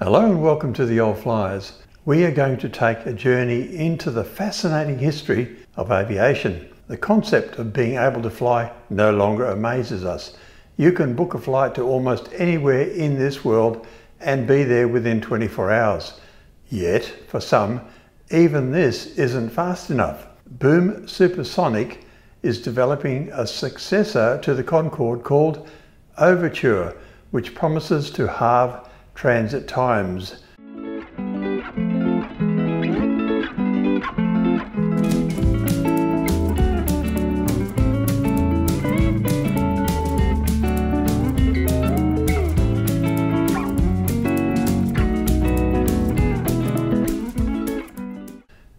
Hello and welcome to the Old Fliers. We are going to take a journey into the fascinating history of aviation. The concept of being able to fly no longer amazes us. You can book a flight to almost anywhere in this world and be there within 24 hours. Yet, for some, even this isn't fast enough. Boom Supersonic is developing a successor to the Concorde called Overture, which promises to halve transit times.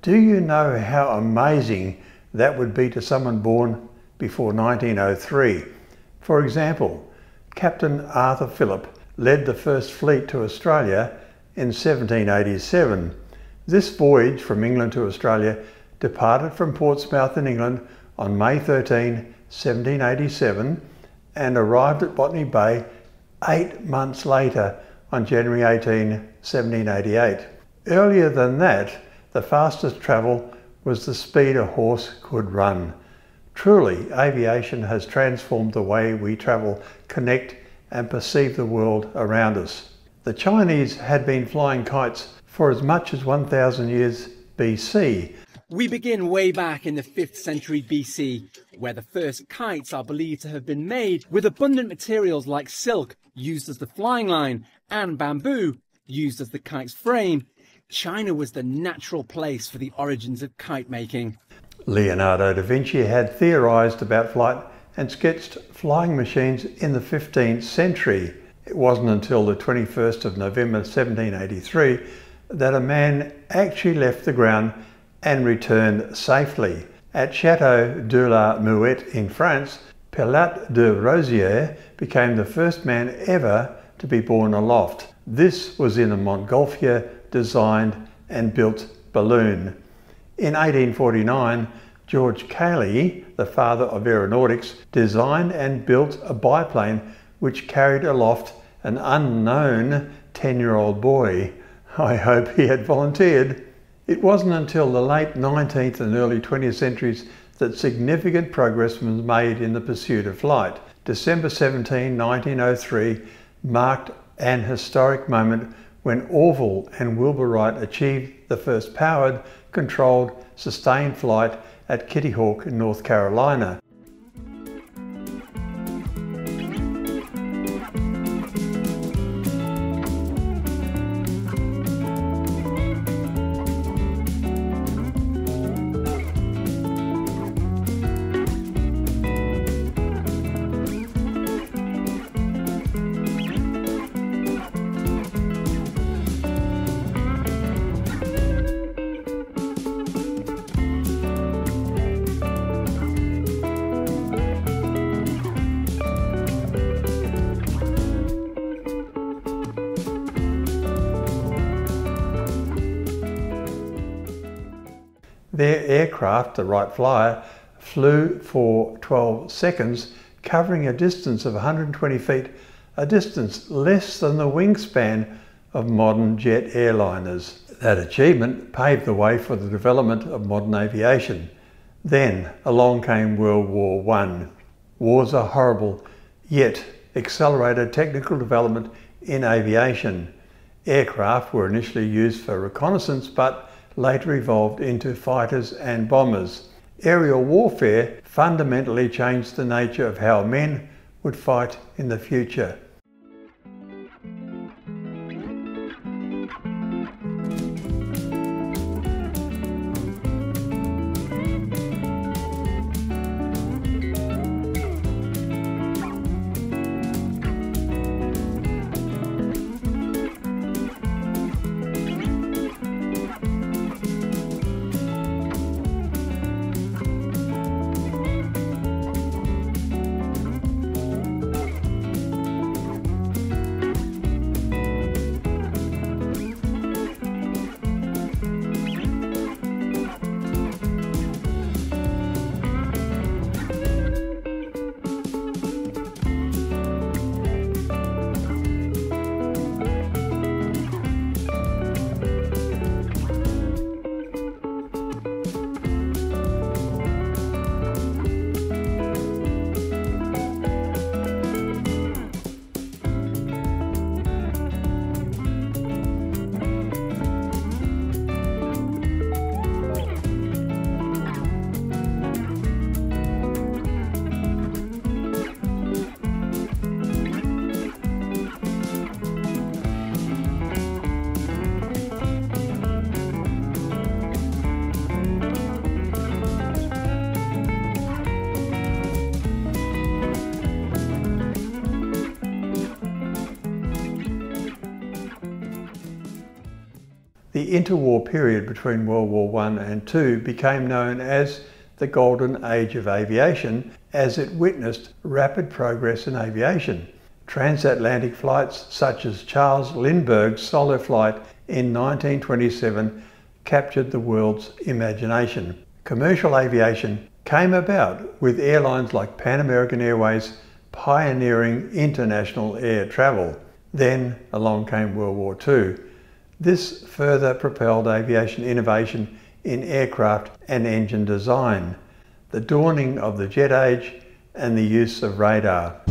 Do you know how amazing that would be to someone born before 1903? For example, Captain Arthur Phillip led the first fleet to Australia in 1787. This voyage from England to Australia departed from Portsmouth in England on May 13, 1787 and arrived at Botany Bay 8 months later on January 18, 1788. Earlier than that, the fastest travel was the speed a horse could run. Truly, aviation has transformed the way we travel, connect and perceive the world around us. The Chinese had been flying kites for as much as 1,000 years BC. We begin way back in the 5th century BC, where the first kites are believed to have been made with abundant materials like silk, used as the flying line, and bamboo, used as the kite's frame. China was the natural place for the origins of kite making. Leonardo da Vinci had theorized about flight and sketched flying machines in the 15th century. It wasn't until the 21st of November 1783 that a man actually left the ground and returned safely. At Chateau de la Muette in France, Pilat de Rosière became the first man ever to be born aloft. This was in a Montgolfier designed and built balloon. In 1849, George Cayley, the father of aeronautics, designed and built a biplane which carried aloft an unknown 10-year-old boy. I hope he had volunteered. It wasn't until the late 19th and early 20th centuries that significant progress was made in the pursuit of flight. December 17, 1903 marked an historic moment when Orville and Wilbur Wright achieved the first powered, controlled, sustained flight at Kitty Hawk in North Carolina. Their aircraft, the Wright Flyer, flew for 12 seconds, covering a distance of 120 feet, a distance less than the wingspan of modern jet airliners. That achievement paved the way for the development of modern aviation. Then along came World War I. Wars are horrible, yet accelerated technical development in aviation. Aircraft were initially used for reconnaissance, but later evolved into fighters and bombers. Aerial warfare fundamentally changed the nature of how men would fight in the future. The interwar period between World War I and II became known as the Golden Age of Aviation, as it witnessed rapid progress in aviation. Transatlantic flights such as Charles Lindbergh's solo flight in 1927 captured the world's imagination. Commercial aviation came about with airlines like Pan American Airways pioneering international air travel. Then along came World War II. This further propelled aviation innovation in aircraft and engine design, the dawning of the jet age, and the use of radar.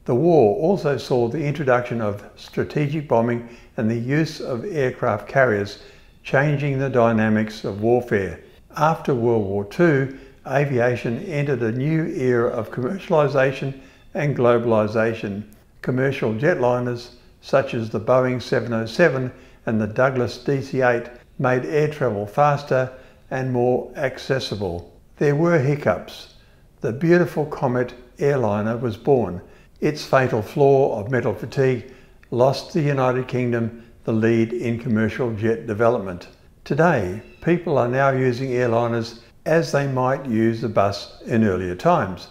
The war also saw the introduction of strategic bombing and the use of aircraft carriers, changing the dynamics of warfare. After World War II, aviation entered a new era of commercialization and globalization. Commercial jetliners such as the Boeing 707 and the Douglas DC-8 made air travel faster and more accessible. There were hiccups. The beautiful Comet airliner was born. Its fatal flaw of metal fatigue lost the United Kingdom the lead in commercial jet development. Today, people are now using airliners as they might use a bus in earlier times.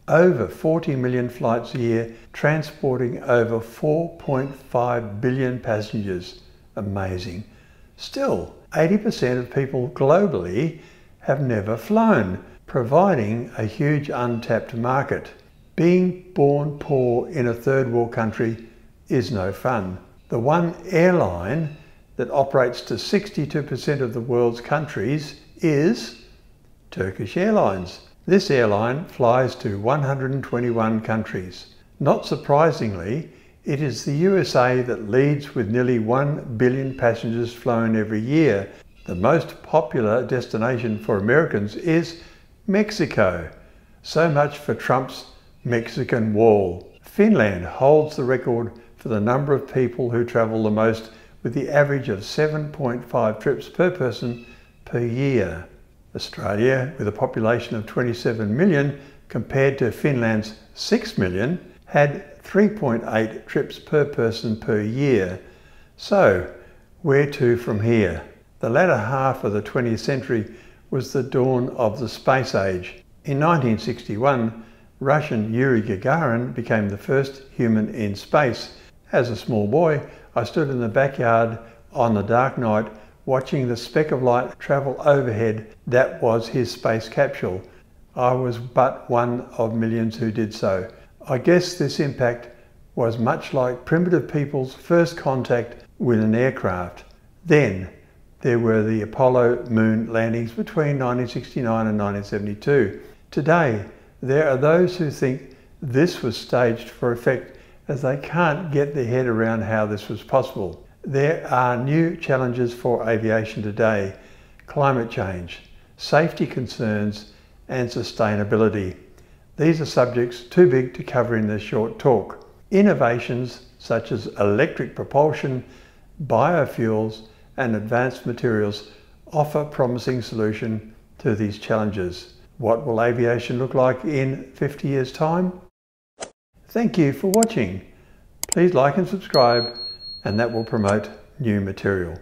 Over 40 million flights a year, transporting over 4.5 billion passengers. Amazing. Still, 80% of people globally have never flown, providing a huge untapped market. Being born poor in a third world country is no fun. The one airline that operates to 62% of the world's countries is Turkish Airlines. This airline flies to 121 countries. Not surprisingly, it is the USA that leads with nearly 1 billion passengers flown every year. The most popular destination for Americans is Mexico. So much for Trump's Mexican Wall. Finland holds the record for the number of people who travel the most, with the average of 7.5 trips per person per year. Australia, with a population of 27 million compared to Finland's 6 million, had 3.8 trips per person per year. So, where to from here? The latter half of the 20th century was the dawn of the space age. In 1961, Russian Yuri Gagarin became the first human in space. As a small boy, I stood in the backyard on a dark night watching the speck of light travel overhead that was his space capsule. I was but one of millions who did so. I guess this impact was much like primitive people's first contact with an aircraft. Then there were the Apollo moon landings between 1969 and 1972. Today, there are those who think this was staged for effect, as they can't get their head around how this was possible. There are new challenges for aviation today: climate change, safety concerns, and sustainability. These are subjects too big to cover in this short talk. Innovations such as electric propulsion, biofuels, and advanced materials offer promising solutions to these challenges. What will aviation look like in 50 years' time? Thank you for watching. Please like and subscribe, and that will promote new material.